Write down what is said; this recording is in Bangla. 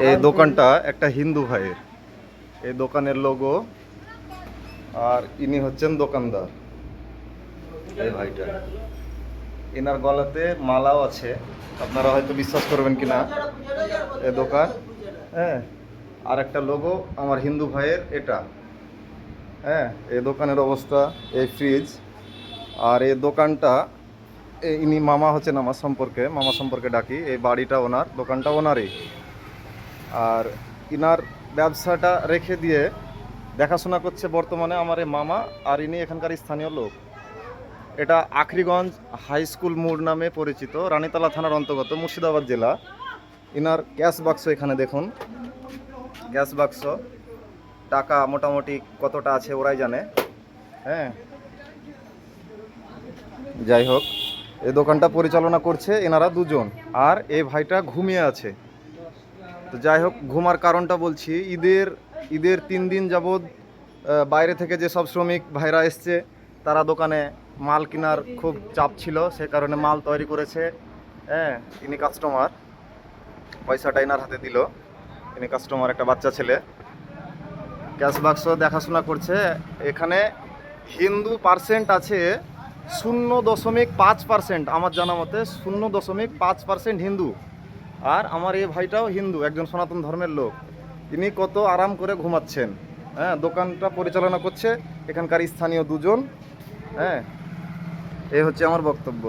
এই দোকানটা একটা হিন্দু ভাইয়ের, এই দোকানের লোগো, আর ইনি হচ্ছেন দোকানদার। এই ভাইটা, এনার গলাতে মালাও আছে, আপনারা হয়তো বিশ্বাস করবেন কিনা। এই দোকান, হ্যাঁ, আর একটা লোগো আমার হিন্দু ভাইয়ের এটা। হ্যাঁ, এই দোকানের অবস্থা, এই ফ্রিজ, আর এই দোকানটা ইনি মামা হচ্ছেন আমার সম্পর্কে, মামা সম্পর্কে ডাকি। এই বাড়িটা ওনার, দোকানটা ওনারই। আর ইনার ব্যবসাটা রেখে দিয়ে দেখাশোনা করছে বর্তমানে আমার এই মামা, আর ইনি এখানকার স্থানীয় লোক। এটা আখরিগঞ্জ হাই স্কুল মোড় নামে পরিচিত, রানীতলা থানার অন্তর্গত, মুর্শিদাবাদ জেলা। ইনার ক্যাশ বাক্স এখানে দেখুন, ক্যাশ বাক্স, টাকা মোটামুটি কতটা আছে ওরাই জানে। হ্যাঁ, যাই হোক, এই দোকানটা পরিচালনা করছে এনারা দুজন, আর এই ভাইটা ঘুমিয়ে আছে। তো যাই হোক, ঘুমার কারণটা বলছি, ঈদের 3 দিন যাবৎ বাইরে থেকে যে সব শ্রমিক ভাইরা এসছে, তারা দোকানে মাল কেনার খুব চাপ ছিল, সে কারণে মাল তৈরি করেছে। হ্যাঁ, ইনি কাস্টমার, পয়সাটা এনার হাতে দিল, ইনি কাস্টমার, একটা বাচ্চা ছেলে। ক্যাশ বাক্স দেখাশোনা করছে। এখানে হিন্দু পার্সেন্ট আছে 0.5%, আমার জানা মতে 0.5% হিন্দু। আর আমার এই ভাইটাও হিন্দু, একজন সনাতন ধর্মের লোক। তিনি কত আরাম করে ঘুমাচ্ছেন। হ্যাঁ, দোকানটা পরিচালনা করছে এখানকার স্থানীয় দুজন। হ্যাঁ, এই হচ্ছে আমার বক্তব্য।